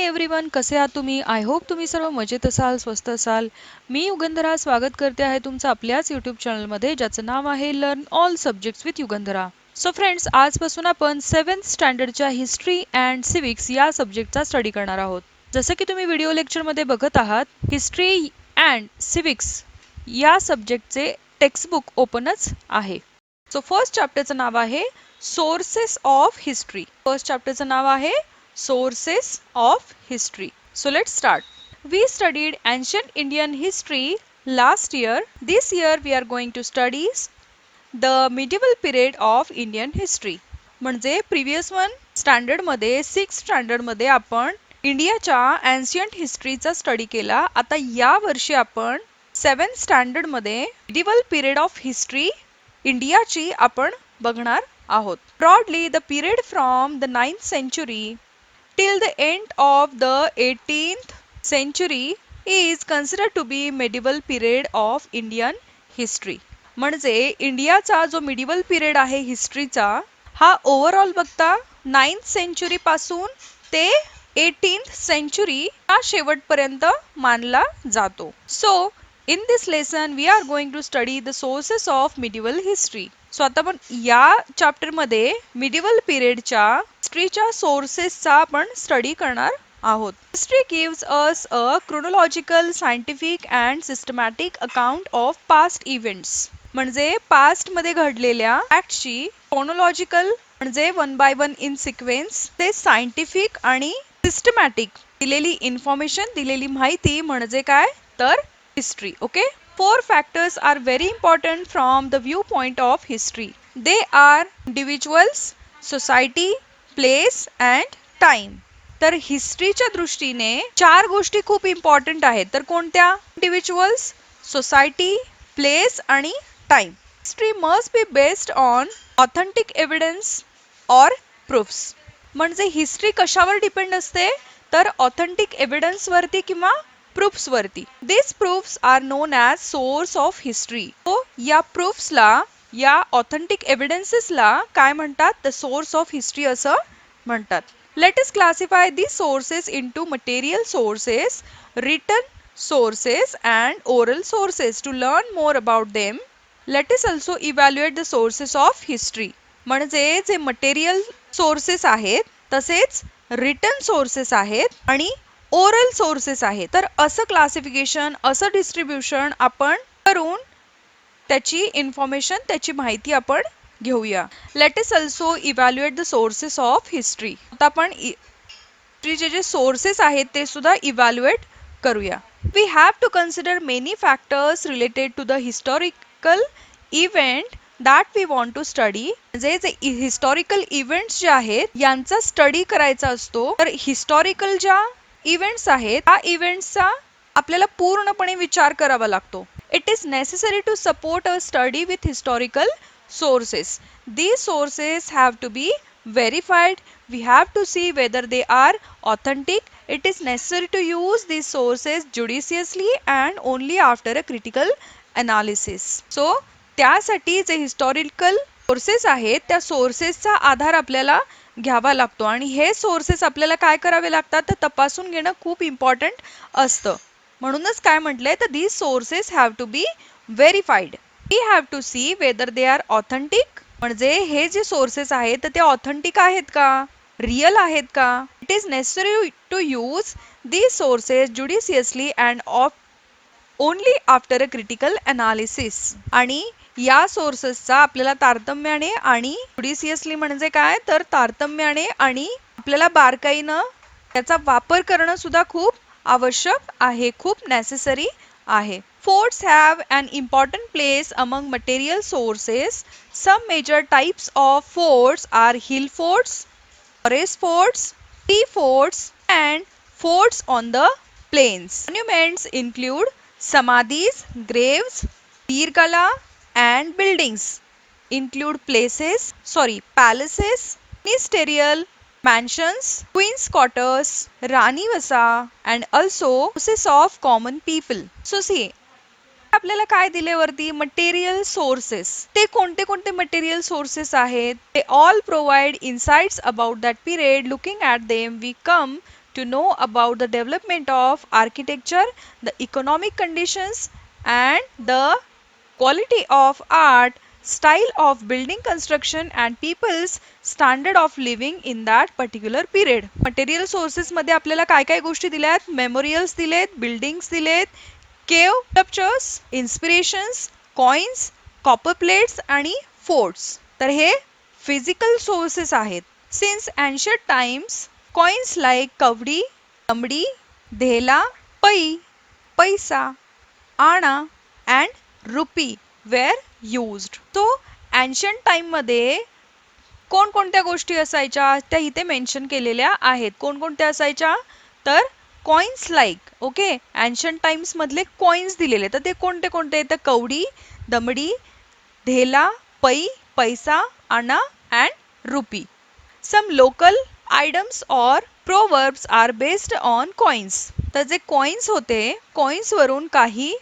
Hi everyone, कसे आहात तुम्ही? आय होप तुम्ही सर्व मजेत असाल, स्वस्थ असाल. मी युगंधरा स्वागत करते आहे तुमचं आपल्याच यूट्यूब चॅनलमध्ये, ज्याचं नाव आहे learn all subjects with Yugandhara. So friends, आजपासून आपण 7th स्टँडर्डच्या हिस्ट्री अँड सिविक्स या सब्जेक्टचा स्टडी करणार आहोत. जसं की तुम्ही व्हिडिओ लेक्चरमध्ये बघत आहात, हिस्ट्री अँड सिविक्स या सब्जेक्टचे टेक्स्टबुक ओपनच आहे. सो फर्स्ट चॅप्टरचं नाव आहे सोर्सेस ऑफ हिस्ट्री. फर्स्ट चॅप्टरचं नाव आहे Sources of History. So let's start. We studied ancient Indian history last year. This year we are going to study the medieval period of Indian history. म्हणजे previous standard मध्ये 6th standard मध्ये आपण इंडियाच्या ancient हिस्ट्रीचा study केला. आता या वर्षी आपण 7th स्टँडर्ड मध्ये medieval period of history इंडियाची आपण बघणार आहोत. Broadly, the period from the 9th century till the end of the 18th century is considered to be medieval period of Indian history. म्हणजे इंडियाचा जो मिडिवल पिरियड आहे हिस्ट्रीचा, हा ओव्हरऑल बघता 9th सेंचुरी पासून ते 18th सेंचुरी हा शेवटपर्यंत मानला जातो. So in this lesson we are going to study the sources of medieval history. सो आता आपण या चॅप्टर मध्ये मिडिवल पिरियडच्या हिस्ट्रीच्या सोर्सेसचा आपण स्टडी करणार आहोत. History gives us a chronological, scientific and systematic account of past events. म्हणजे पास्ट मध्ये घडलेल्या फॅक्ट्सची क्रोनॉलॉजिकल म्हणजे 1 by 1 इन सिक्वेन्स, ते सायंटिफिक आणि सिस्टमॅटिक दिलेली इन्फॉर्मेशन, दिलेली माहिती म्हणजे काय तर history. Okay. 4 factors are very important from the viewpoint of history. They are individuals, society, place and time. तर हिस्ट्रीच्या दृष्टीने 4 गोष्टी खूप इम्पॉर्टंट आहेत. तर कोणत्या? इंडिव्हिज्युअल्स, सोसायटी, प्लेस आणि time. History must be based on authentic evidence or proofs. म्हणजे history कशावर डिपेंड असते तर ऑथेंटिक एव्हिडन्स वरती किंवा प्रूफ्स वरती. This proofs are known as source of history. तो या प्रूफ्सला, या ऑथेंटिक एव्हिडन्सेसला काय म्हणतात? द सोर्स ऑफ हिस्ट्री असं म्हणतात. Let us classify this sources into material sources, written sources and oral sources. To learn more about them, let us also evaluate the sources of history. म्हणजे जे material sources आहेत, तसेच return sources आहेत आणि oral sources आहे. तर असं classification, असं डिस्ट्रीब्युशन आपण करून त्याची इन्फॉर्मेशन, त्याची माहिती आपण घेऊया. Late us also evaluate the sources of history. आता आपण हिस्ट्रीचे जे सोर्सेस आहेत ते सुद्धा इव्हॅल्युएट करूया. We have to consider many factors related to the historical event that we want to study. म्हणजे जे हिस्टॉरिकल इव्हेंट्स जे आहेत यांचा स्टडी करायचा असतो. तर हिस्टॉरिकल ज्या इव्हेंट्स आहेत त्या इव्हेंट्सचा आपल्याला पूर्णपणे विचार करावा लागतो. It is necessary to support a study with historical sources. These sources have to be verified. We have to see whether they are authentic. It is necessary to use these sources judiciously and only after a critical analysis. So त्यासाठी जे historical sources आहेत त्या सोर्सेसचा आधार आपल्याला घ्यावा लागतो आणि हे sources आपल्याला काय करावे लागतात तर तपासून घेणं खूप इम्पॉर्टंट असतं. म्हणूनच काय म्हटलंय तर these sources have to be verified. We have to see whether they are authentic. म्हणजे हे जे सोर्सेस आहेत तर ते ऑथेंटिक आहेत का, रिअल आहेत का. It is necessary to use these sources judiciously and only after a critical analysis. आणि या सोर्सेसचा आपल्याला तारतम्याने आणि जुडिशियसली म्हणजे काय तर तारतम्याने आणि आपल्याला बारकाईनं त्याचा वापर करणं सुद्धा खूप आवश्यक आहे, खूप नेसेसरी आहे. Forts have an important place among material sources. Some major types of forts are hill forts, forest forts, tree forts, and forts on the plains. Monuments include samadhis, graves, tirkala, and buildings include palaces, ministerial mansions, queen's quarters, Rani Vasa, and also houses of common people. So see, आपल्याला काय दिले वरती material sources. ते कोणते कोणते material sources आहेत? ते all provide insights about that period. Looking at them we come to know about the development of architecture, the economic conditions, and the quality of art, style of building construction and people's standard of living in that particular period. Material sources मध्ये आपल्याला काय काय गोष्टी दिल्यात? Memorials दिलेत, buildings दिलेत, cave sculptures, inspirations, coins, copper plates आणि forts. तर हे फिजिकल सोर्सेस आहेत. Since ancient times coins like कवडी, तांबडी, धेला, पै, पैसा, आणा अँड रुपी वेर युज्ड. तो एन्शियंट टाइम मध्ये कोणकोणत्या गोष्टी असायच्या त्या इथे मेन्शन केलेल्या आहेत. कोणकोणत्या असायच्या? तर coins like, okay, ancient times मधले कॉइन्स दिलेले. तर ते कोणते कोणते? तर कवडी, दमडी, धेला, पै, पैसा, आणा and rupee. Some local items or proverbs are based on coins. तर जे कॉइन्स होते, कॉइन्स वरून काही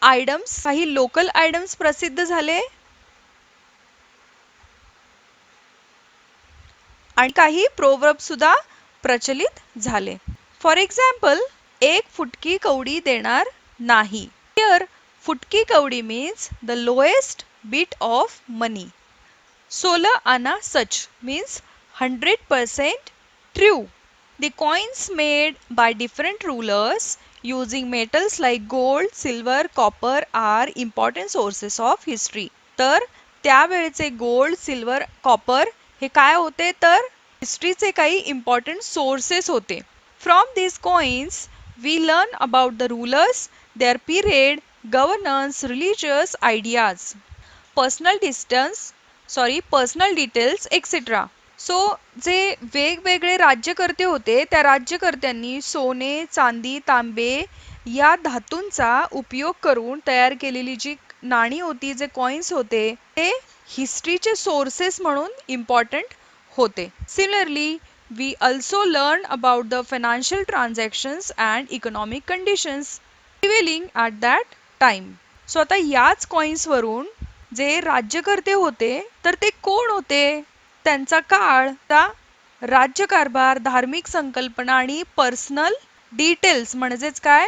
आयटम्स, काही लोकल आयटम्स प्रसिद्ध झाले आणि काही प्रोवर्ब सुद्धा प्रचलित झाले. फॉर एक्झाम्पल, एक फुटकी कवडी देणार नाही. हियर फुटकी कवडी means the lowest bit of money. 16 anna such means 100% true. The coins made by different rulers using metals like gold, silver, copper are important sources of history. तर त्यावेळेचे गोल्ड, सिल्वर, कॉपर हे काय होते? तर हिस्ट्रीचे काही इम्पॉर्टंट सोर्सेस होते. From these coins we learn about the rulers, their period, governance, religious ideas, personal details, etc. So जे वेगवेगळे राज्यकर्ते होते त्या राज्यकर्त्यांनी सोने, चांदी, तांबे या धातूंचा उपयोग करून तयार केलेली जी नाणी होती, जे कॉइन्स होते, ते हिस्ट्रीचे सोर्सेस म्हणून इम्पॉर्टंट होते. Similarly we also learn about the financial transactions and economic conditions prevailing at that time. So आता याच कॉइन्स वरून जे राज्यकर्ते होते तर ते कोण होते? त्यांचा काळ, राज्यकारभार, धार्मिक संकल्पना आणि पर्सनल डिटेल्स म्हणजेच काय?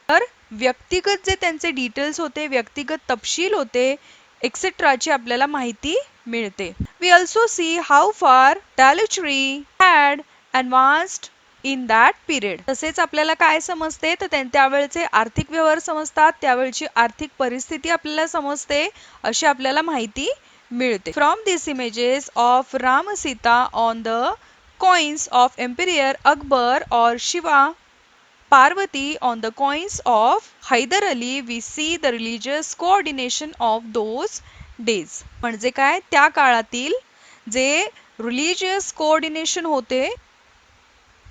तर व्यक्तिगत जे त्यांचे डिटेल्स होते, व्यक्तिगत तपशील होते, एक्सेट्राची आपल्याला माहिती मिळते. We also see how far territory had advanced in that period. तसेच आपल्याला काय समजते? तर त्यावेळेचे आर्थिक व्यवहार समजतात, त्यावेळची आर्थिक परिस्थिती आपल्याला समजते, अशी आपल्याला माहिती मिळते. From this images of Ram Sita on the coins of Emperor Akbar or Shiva Parvati on the coins of Hyder Ali, we see the religious coordination of those days. म्हणजे काय? त्या काळातील जे रिलिजियस कोऑर्डिनेशन होते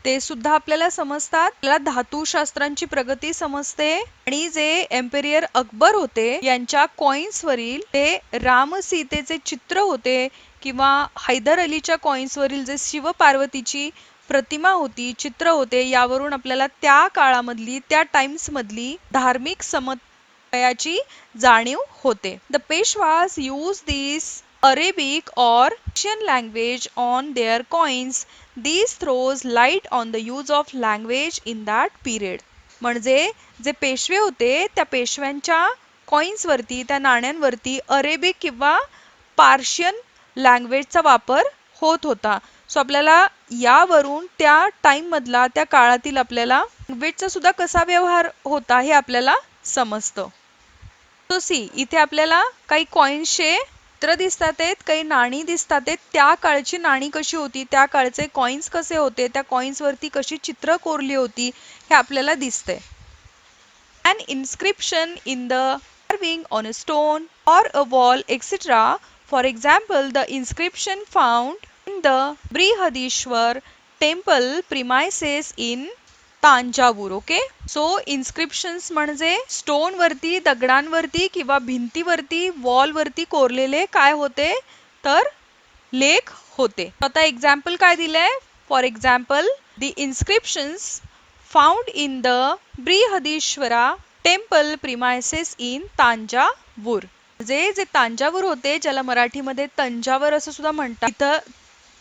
ते सुद्धा आपल्याला समजतात. आपल्याला धातुशास्त्रांची प्रगती समजते आणि जे एम्पेरियर अकबर होते यांच्या कॉइन्स वरील ते राम सीतेचे चित्र होते किंवा हैदर अलीच्या कॉइन्स वरील जे शिव पार्वतीची प्रतिमा होती, चित्र होते, यावरून आपल्याला त्या काळामधली, त्या टाइम्स मधली धार्मिक समन्वयाची जाणीव होते. The Peshwas use this Arabic or Persian language on their coins. This throws light on the use of language in that period. म्हणजे जे पेशवे होते त्या पेशव्यांच्या कॉइन्स वरती, त्या नाण्यांवरती अरेबिक किंवा पार्शियन लँग्वेजचा वापर होत होता. सो आपल्याला यावरून त्या टाइम मधला, त्या काळातील आपल्याला लँग्वेजचा सुद्धा कसा व्यवहार होता हे आपल्याला समजतं. सो सी, इथे आपल्याला काही कॉइन्सचे चित्र दिसतात आहेत, काही नाणी दिसतात आहेत. त्या काळची नाणी कशी होती, त्या काळचे कॉइन्स कसे होते, त्या कॉइन्स वरती कशी चित्र कोरली होती हे आपल्याला दिसतंय. An inscription in the carving on a stone or a wall, etc. For example, the inscription found in the Brihadishwar temple premises in Thanjavur. Okay, so inscriptions म्हणजे स्टोन वरती, दगडांवरती किंवा भिंतीवरती, वॉल वरती कोरलेले काय होते? तर लेख होते. आता एक्झाम्पल काय दिलंय? For example, the inscriptions found in the Brihadishwara temple premises in Thanjavur. जे तांजावूर होते, ज्याला मराठीमध्ये तंजावर असं सुद्धा म्हणतात, इथं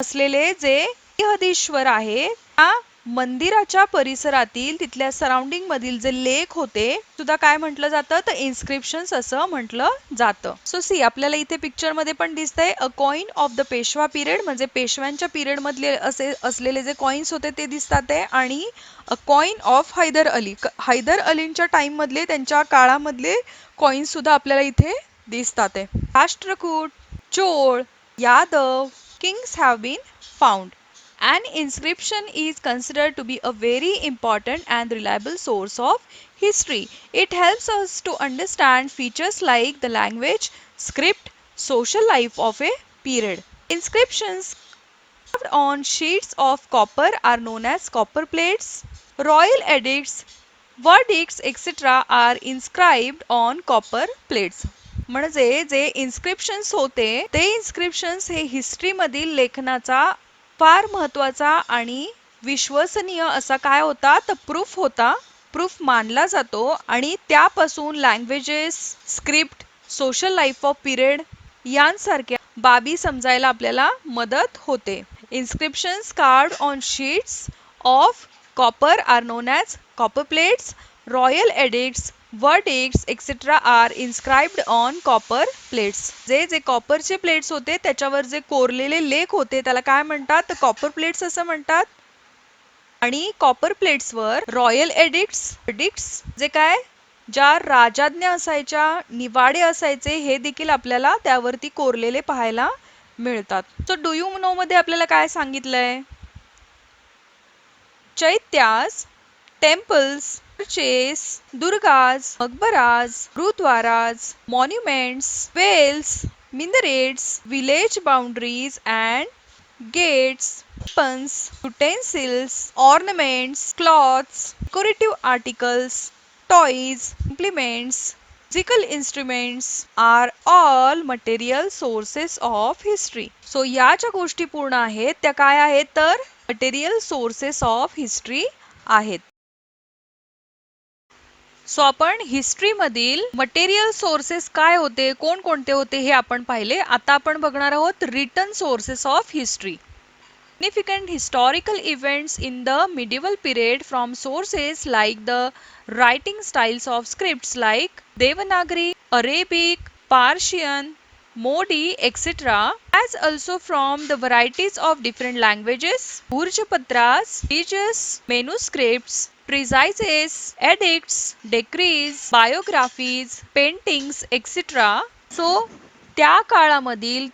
असलेले जे ब्रिहदीश्वर आहे त्या मंदिराच्या परिसरातील तिथल्या सराउंडिंग मधील जे लेख होते सुद्धा काय म्हटलं जातं तर इन्स्क्रिप्शन्स असं म्हटलं जातं. सो सी आपल्याला इथे पिक्चर मध्ये पण दिसतंय अ coin of the Peshwa period म्हणजे पेशव्यांच्या पिरियड मधले असे असलेले जे कॉइन्स होते ते दिसतात आहे आणि a coin of Hyder Ali Hyder अलींच्या टाइम मधले त्यांच्या काळामधले कॉइन्स सुद्धा आपल्याला इथे दिसतात आहे. Rashtrakuta, Chola, Yadav kings have been found. An inscription is considered to be a very important and reliable source of history. It helps us to understand features like the language, script, social life of a period. Inscriptions carved on sheets of copper are known as copper plates. Royal edicts, verdicts, etc. are inscribed on copper plates. म्हणजे जे inscriptions होते ते inscriptions हे history मधील लेखनाचा फार महत्वाचा आणि विश्वसनीय असा काय होता तर प्रूफ होता. प्रूफ मानला जातो आणि त्यापासून languages, script, social life of period यांसारख्या बाबी समजायला आपल्याला मदत होते. Inscriptions carved on sheets of copper are known as copper plates. Royal edicts, verdicts etc. are inscribed on copper plates. जे जे कॉपरचे प्लेट्स होते त्याच्यावर जे कोरलेले लेख होते त्याला काय म्हणतात तर कॉपर प्लेट्स असं म्हणतात. आणि कॉपर प्लेट्सवर रॉयल एडिक्ट्स जे काय ज्या राजाज्ञा असायच्या, निवाडे असायचे हे देखील आपल्याला त्यावरती कोरलेले पाहायला मिळतात. सो डू यू नो मध्ये आपल्याला काय सांगितलंय? चैत्यास, temples, churches, durgas, maqbaras, gurudwaras, monuments, wells, minarets, village boundaries and gates, weapons, utensils, ornaments, cloths, decorative articles, toys, implements, musical instruments are all material sources of history. So या ज्या गोष्टी पूर्ण आहेत त्या काय आहेत तर मटेरियल सोर्सेस ऑफ हिस्ट्री आहेत. सो आपण हिस्ट्री मधील मटेरियल सोर्सेस काय होते, कोणकोणते होते हे आपण पाहिले. आता आपण बघणार आहोत written sources of history. Significant historical events in the medieval period from sources like the writing styles of scripts like Devanagari, Arabic, Persian, Modi, etc. as also from the varieties of different languages, Bhurjapatras, religious manuscripts, treatises, edicts, decrees, biographies, paintings, etc. So त्या काळामधील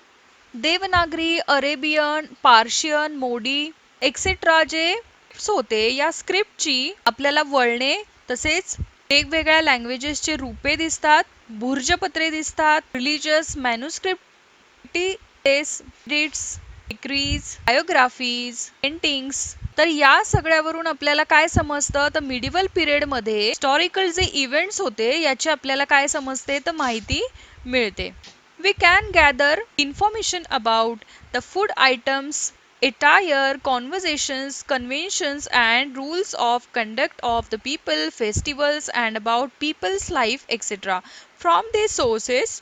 Devanagari, Arabian, Persian, मोडी etcetera जे होते या स्क्रिप्टची आपल्याला वळणे तसेच वेगवेगळ्या लँग्वेजेसचे रूपे दिसतात, भूर्जपत्रे दिसतात, religious manuscript, decrease, biographies, paintings. तर या सगळ्यावरून आपल्याला काय समजतं तर मिडिवल पिरियड मध्ये हिस्टॉरिकल जे इव्हेंट्स होते याची आपल्याला काय समजते तर माहिती मिळते. We can gather information about the food items, attire, conversations, conventions and rules of conduct of the people, festivals and about people's life etc. From these sources,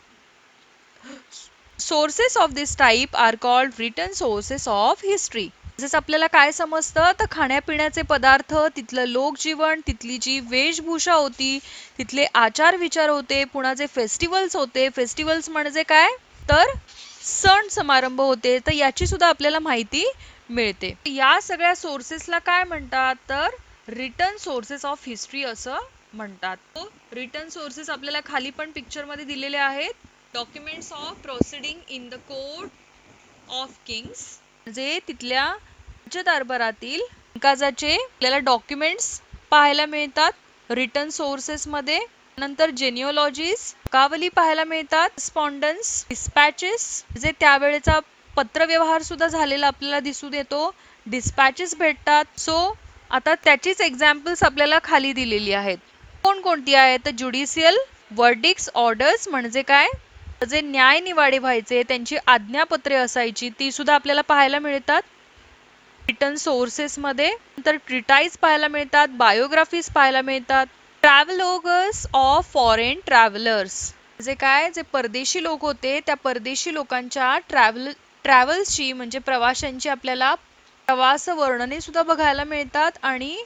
sources of this type are called written sources of history. जसं आपल्याला काय समजतं तर खाण्यापिण्याचे पदार्थ, तिथलं लोकजीवन, तिथली जी वेशभूषा होती, तिथले आचार विचार होते, पुन्हा जे फेस्टिवल्स होते, फेस्टिवल्स म्हणजे काय तर सण समारंभ होते, तर याची सुद्धा आपल्याला माहिती मिळते. या सगळ्या सोर्सेसला काय म्हणतात तर रिटन सोर्सेस ऑफ हिस्ट्री असं म्हणतात. रिटन सोर्सेस आपल्याला खाली पण पिक्चर मध्ये दिलेले आहेत. Documents of proceeding in the court of Kings म्हणजे तिथल्या राज्य दरबारातील कामकाजाचे आपल्याला डॉक्युमेंट्स पाहायला मिळतात रिटन सोर्सेस मध्ये. नंतर जेनिओलॉजीज, कावली पाहायला मिळतात, कॉरेस्पॉन्डन्स, डिस्पॅचेस जे त्यावेळेचा पत्रव्यवहार सुद्धा झालेला आपल्याला दिसून येतो, डिस्पॅचेस भेटतात. सो आता त्याचीच एक्झाम्पल्स आपल्याला खाली दिलेली आहेत. कोणकोणती आहेत तर ज्युडिशियल वर्डिक्ट्स, ऑर्डर्स म्हणजे काय जे न्याय निवाडे व्हायचे त्यांची आज्ञापत्रे असायची ती सुद्धा आपल्याला पाहायला मिळतात रिटन सोर्सेस मध्ये. नंतर ट्रिटाईज पाहायला मिळतात, बायोग्राफीज पाहायला मिळतात. ट्रॅव्हलॉगर्स ऑफ फॉरेन ट्रॅव्हलर्स म्हणजे काय जे परदेशी लोक होते त्या परदेशी लोकांच्या ट्रॅव्हल्सची म्हणजे प्रवाशांची आपल्याला प्रवास वर्णने सुद्धा बघायला मिळतात आणि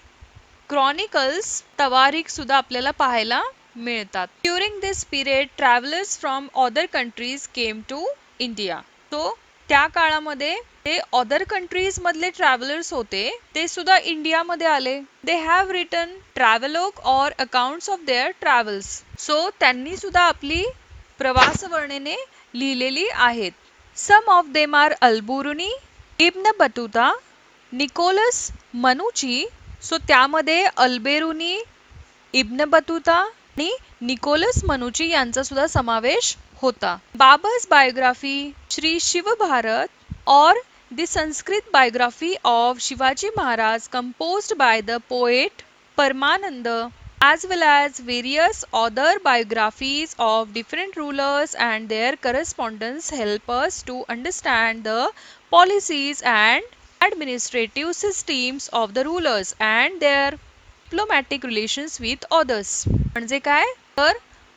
क्रॉनिकल्स तवारीख सुद्धा आपल्याला पाहायला मिळतात. During this period travellers from other countries came to India. तो त्या काळामध्ये ते अदर कंट्रीज मधले ट्रॅव्हलर्स होते ते सुद्धा इंडियामध्ये आले. They have written travelogue or accounts of their travels. So त्यांनी सुद्धा आपली प्रवास वर्णने लिहिलेली आहेत. Some of them are Alberuni, Ibn Battuta, Nicholas Manucci. So त्यामध्ये अल्बेरुनी, इब्न बतुता आणि निकोलस मनुची यांचा सुद्धा समावेश होता. बाबर्स बायोग्राफी श्री शिव भारत और the Sanskrit biography of Shivaji Maharaj composed by the poet Paramanand as well as various other biographies of different rulers and their correspondence help us to understand the policies and administrative systems of the rulers and their diplomatic relations with others. म्हणजे काय तर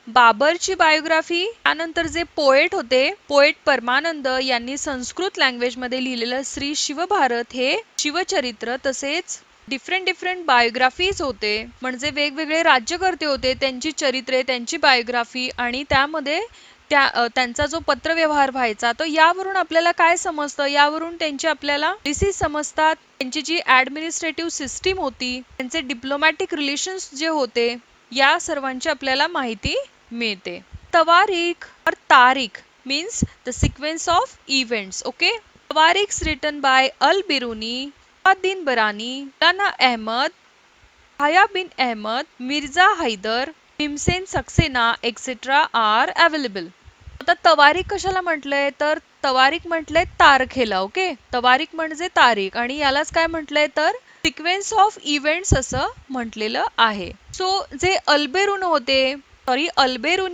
बाबरची biography, त्यानंतर जे poet होते poet परमानंद यांनी Sanskrit language मध्ये लिहिलेलं श्री शिवभारत हे शिवचरित्र, तसेच डिफरंट बायोग्राफीज होते म्हणजे वेगवेगळे राज्यकर्ते होते त्यांची चरित्रे त्यांची बायोग्राफी आणि त्यामध्ये त्यांचा जो पत्रव्यवहार व्हायचा तर यावरून आपल्याला काय समजतं, यावरून त्यांची आपल्याला पॉलिसीज समजतात, त्यांची जी ऍडमिनिस्ट्रेटिव्ह सिस्टीम होती, त्यांचे डिप्लोमॅटिक रिलेशन्स जे होते, या सर्वांची आपल्याला माहिती मिळते. तवारीख और तारीख means the sequence of events. Okay, tawarikhs written by al-Biruni, Din Barani, Rana Ahmad, Haya bin Ahmad, Mirza Haider, Bhimsen Saxena etc. are available. आता तवारीख कशाला म्हटलंय तर तवारीख म्हटलंय तारखेला. ओके, तवारीख म्हणजे तारीख आणि यालाच काय म्हटलंय तर सिक्वेन्स ऑफ इव्हेंट्स असं म्हटलेलं आहे. सो जे अल्बेरुनी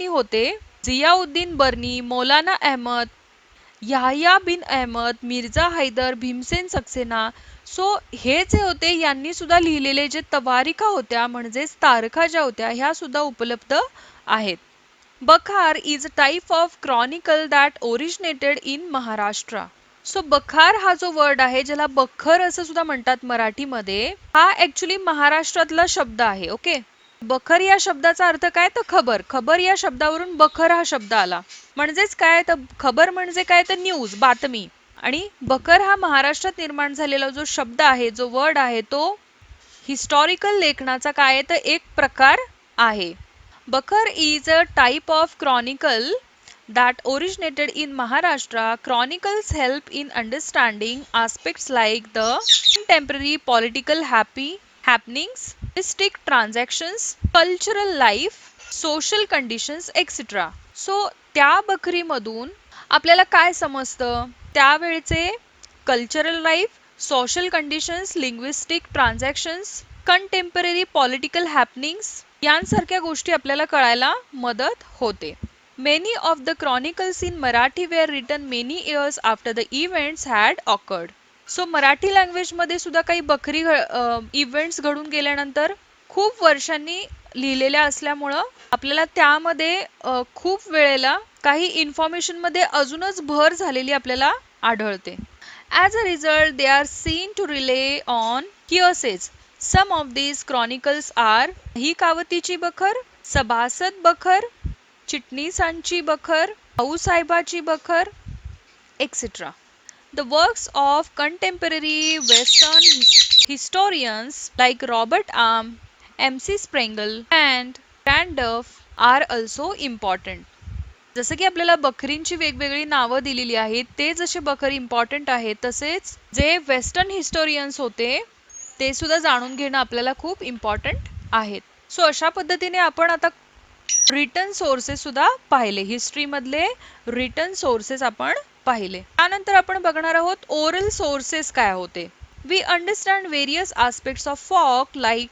होते, जियाउद्दीन बर्नी, मौलाना अहमद, याह्या बिन अहमद, मिर्झा हैदर, भीमसेन सक्सेना. सो हे जे होते यांनी सुद्धा लिहिलेले जे तवारिका होत्या म्हणजेच तारखा ज्या होत्या ह्या सुद्धा उपलब्ध आहेत. बखार is a type of Chronicle that originated in Maharashtra. So बखार हा जो वर्ड आहे ज्याला बखर असं सुद्धा म्हणतात मराठीमध्ये, हा ऍक्च्युली महाराष्ट्रातला शब्द आहे. ओके, बखर या शब्दाचा अर्थ काय तर खबर. खबर या शब्दावरून बखर हा शब्द आला. म्हणजेच काय तर खबर म्हणजे काय तर न्यूज, बातमी. आणि बखर हा महाराष्ट्रात निर्माण झालेला जो शब्द आहे, जो वर्ड आहे, तो हिस्टॉरिकल लेखनाचा काय तर एक प्रकार आहे. बखर is a type of Chronicle that originated in Maharashtra. Chronicles help in understanding aspects like the contemporary political happenings, domestic transactions, cultural life, social conditions etc. So त्या बखरीमधून आपल्याला काय समजतं, त्यावेळचे cultural life, social conditions, linguistic transactions, contemporary political happenings यांसारख्या गोष्टी आपल्याला कळायला मदत होते. Many of the chronicles in Marathi were written many years after the events had occurred. So Marathi language मध्ये सुद्धा काही बखरी इव्हेंट्स घडून गेल्यानंतर खूप वर्षांनी लिहिलेल्या असल्यामुळं आपल्याला त्यामध्ये खूप वेळेला काही इन्फॉर्मेशन मध्ये अजूनच भर झालेली आपल्याला आढळते. As a result, they are seen to rely on hearsays. Some of these chronicles are ही कावतीची बखर, सभासद बखर, चिटणीसांची बखर, भाऊसाहेबाची बखर etc. The works of contemporary Western historians like Robert Arm, M.C. Sprengel and Randolph are also important. जसं की आपल्याला बखरींची वेगवेगळी नावं दिलेली आहेत, ते जसे बखर इम्पॉर्टंट आहेत तसेच जे वेस्टर्न हिस्टोरियन्स होते ते सुद्धा जाणून घेणं आपल्याला खूप इम्पॉर्टंट आहेत. सो अशा पद्धतीने आपण आता रिटन सोर्सेस सुद्धा पाहिले, हिस्ट्री मधले रिटन सोर्सेस आपण पाहिले. त्यानंतर आपण बघणार आहोत ओरल सोर्सेस काय होते. We understand various aspects of folk like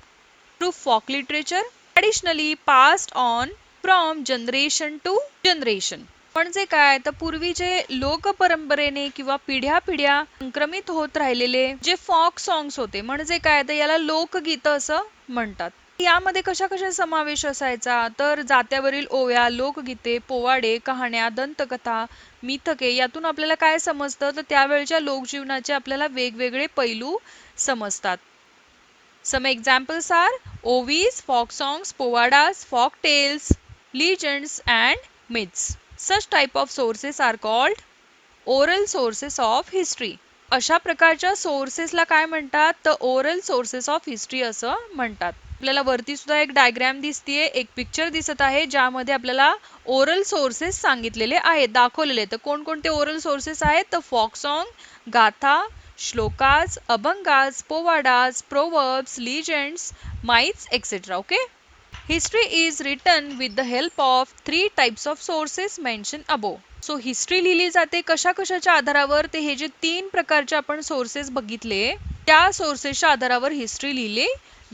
through folk literature traditionally passed on from generation to generation. म्हणजे काय तर पूर्वीचे लोक परंपरेने किंवा पिढ्या संक्रमित होत राहिलेले जे फॉक सॉंग्स होते, म्हणजे काय तर याला लोकगीत असं म्हणतात. यामध्ये कशा कशा समावेश असायचा तर जात्यावरील ओव्या, लोकगीते, पोवाडे, कहाण्या, दंतकथा, मिथके यातून आपल्याला काय समजतं तर त्यावेळच्या लोकजीवनाचे आपल्याला वेगवेगळे पैलू समजतात. Some examples are ovis, folk songs, povadas, folk tales, legends and myths. Such type of sources are called oral sources of history. अशा प्रकारच्या सोर्सेसला काय म्हणतात तर ओरल सोर्सेस ऑफ हिस्ट्री असं म्हणतात. आपल्याला वरती सुद्धा एक डायग्राम दिसतीये, एक पिक्चर दिसत आहे ज्यामध्ये आपल्याला ओरल सोर्सेस सांगितलेले आहेत, दाखवलेले. तर कोणकोणते ओरल सोर्सेस आहेत तर फॉक सॉन्ग, गाथा, श्लोकास, अभंगास, पोवाडास, proverbs, legends, myths etcetera. Okay. History is written with the help of three types of sources mentioned above. So history लिहिली जाते कशा कशाच्या आधारावर ते हे जे तीन प्रकारचे आपण सोर्सेस बघितले त्या सोर्सेसच्या आधारावर हिस्ट्री लिहिली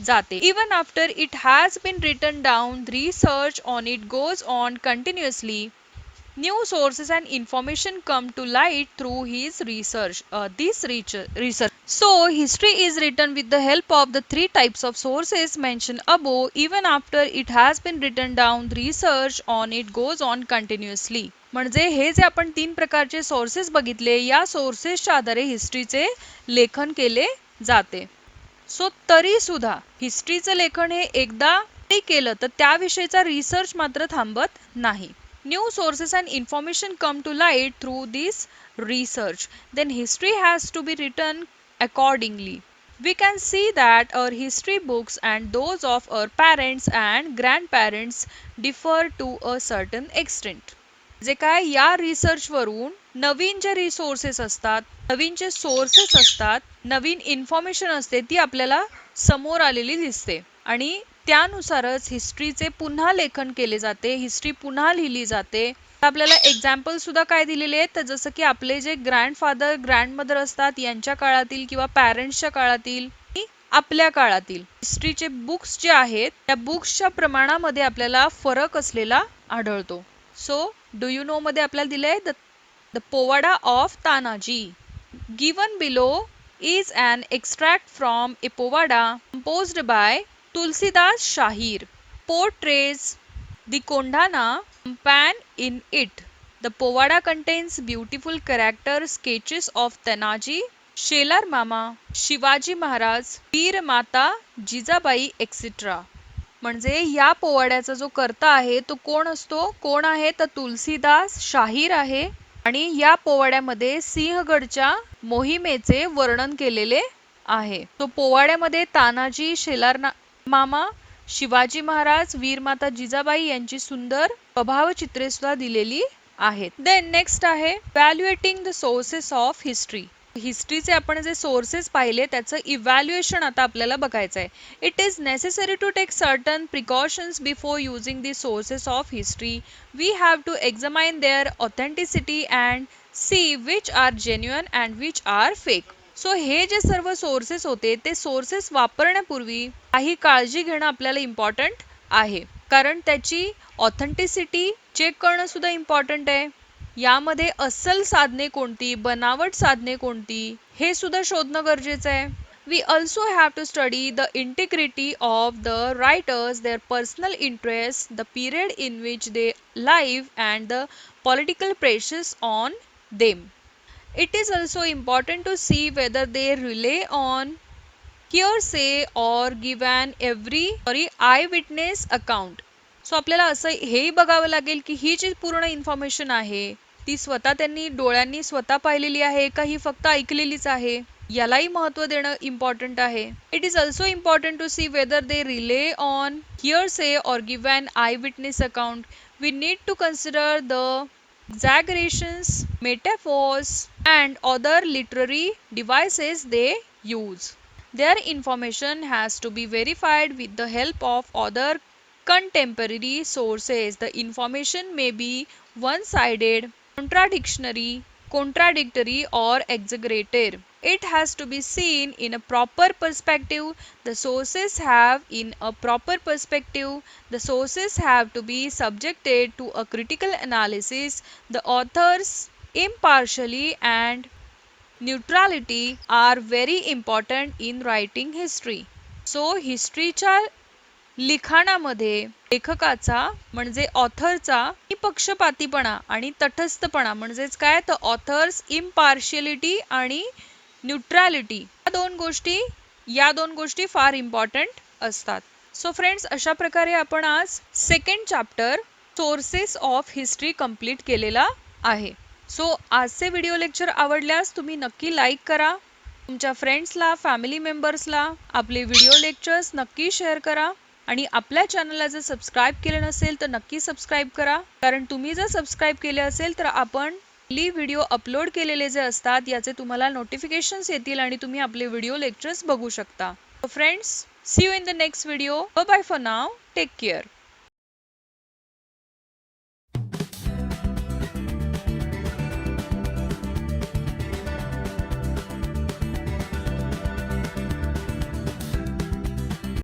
जाते. Even after it has been written down, research on it goes on continuously. New sources and information come to light through his research. Research. So, history is written with the help of the three types of sources mentioned above. Even after it has been written down, research on it goes on continuously. म्हणजे हे जे आपण तीन प्रकारचे sources बघितले या सोर्सेसच्या आधारे हिस्ट्रीचे लेखन केले जाते. सो तरी सुद्धा हिस्ट्रीचं लेखन हे एकदा केलं तर त्याविषयीचा रिसर्च मात्र थांबत नाही. New sources and information come to light through this research. Then history has to be written accordingly. We can see that our history books and those of our parents and grandparents differ to a certain extent. जे काय या research वरून नवीन जे resources असतात, नवीन जे sources असतात, नवीन information असते ती आपल्याला समोर आलेली दिसते आणि त्यानुसारच हिस्ट्रीचे पुन्हा लेखन केले जाते, हिस्ट्री पुन्हा लिहिली जाते. आपल्याला एक्झाम्पल सुद्धा काय दिलेले आहेत तर जसं की आपले जे ग्रँडफादर ग्रँडमदर असतात यांच्या काळातील किंवा पॅरेंट्सच्या काळातील आपल्या काळातील हिस्ट्रीचे बुक्स जे आहेत त्या बुक्सच्या प्रमाणामध्ये आपल्याला फरक असलेला आढळतो. सो डू यू नो मध्ये आपल्याला दिलंय the Powada of Tanaji. Given below is an extract from a povada composed by Tulsidas Shahir. Portrays the Kondana Pan in it. The povada contains beautiful character sketches of Tanaji, Shelar Mama, Shivaji Maharaj, Veer Mata, Jijabai etc. म्हणजे या पोवाड्याचा जो कर्ता आहे तो कोण असतो, कोण आहे तर तुलसीदास शाहीर आहे आणि या पोवाड्यामध्ये सिंहगडच्या मोहिमेचे वर्णन केलेले आहे. तो पोवाड्यामध्ये तानाजी, शेलार मामा, शिवाजी महाराज, वीरमाता जिजाबाई यांची सुंदर प्रभावचित्रे सुद्धा दिलेली आहेत. देन नेक्स्ट आहे evaluating the sources of history. हिस्ट्रीचे आपण जे सोर्सेस पाहिले त्याचं इव्हॅल्युएशन आता आपल्याला बघायचं आहे. It is necessary to take certain precautions before using the sources of history. We have to examine their authenticity and see which are genuine and which are fake. So हे जे सर्व sources होते ते sources वापरण्यापूर्वी काही काळजी घेणं आपल्याला इम्पॉर्टंट आहे, कारण त्याची ऑथेंटिसिटी चेक करणं सुद्धा इम्पॉर्टंट आहे. यामध्ये अस्सल साधने कोणती, बनावट साधने कोणती हे सुद्धा शोधणं गरजेचं आहे. We also have to study the integrity of the writers, their personal interests, the period in which they live and the political pressures on them. It is also important to see whether they rely on hearsay or give an eyewitness account. So आपल्याला असं हेही बघावं लागेल की ही जी पूर्ण information आहे ती स्वतः त्यांनी डोळ्यांनी स्वतः पाहिलेली आहे का ही फक्त ऐकलेलीच आहे, यालाही महत्त्व देणं इम्पॉर्टंट आहे. It is also important to see whether they rely on hearsay or give an eye witness account. We need to consider the exaggerations, metaphors and other literary devices they use. Their information has to be verified with the help of other contemporary sources. The information may be one-sided, contradictory or exaggerated. It has to be seen in a proper perspective. The sources have in a proper perspective. The sources have to be subjected to a critical analysis. The author's impartiality and neutrality are very important in writing history. So, हिस्ट्रीच्या लिखाणामध्ये लेखकाचा म्हणजे ऑथरचा निपक्षपातीपणा आणि तटस्थपणा म्हणजेच काय तर authors impartiality आणि neutrality या दोन गोष्टी फार इम्पॉर्टंट असतात. सो फ्रेंड्स, अशा प्रकारे आपण आज second chapter sources of history complete केलेला आहे. सो आजचे व्हिडिओ लेक्चर आवडल्यास तुम्ही नक्की लाईक करा, तुमच्या फ्रेंड्सला, फॅमिली मेंबर्सला आपले व्हिडिओ लेक्चर्स नक्की शेअर करा आणि आपल्या चॅनलला जर सबस्क्राईब केले नसेल तर नक्की सबस्क्राईब करा, कारण तुम्ही जर सबस्क्राईब केले असेल तर आपण व्हिडिओ अपलोड केलेले जे असतात याचे तुम्हाला नोटिफिकेशन्स येतील आणि तुम्ही आपले व्हिडिओ लेक्चर्स बघू शकता. Friends, see you in the next video. Bye bye for now. Take care.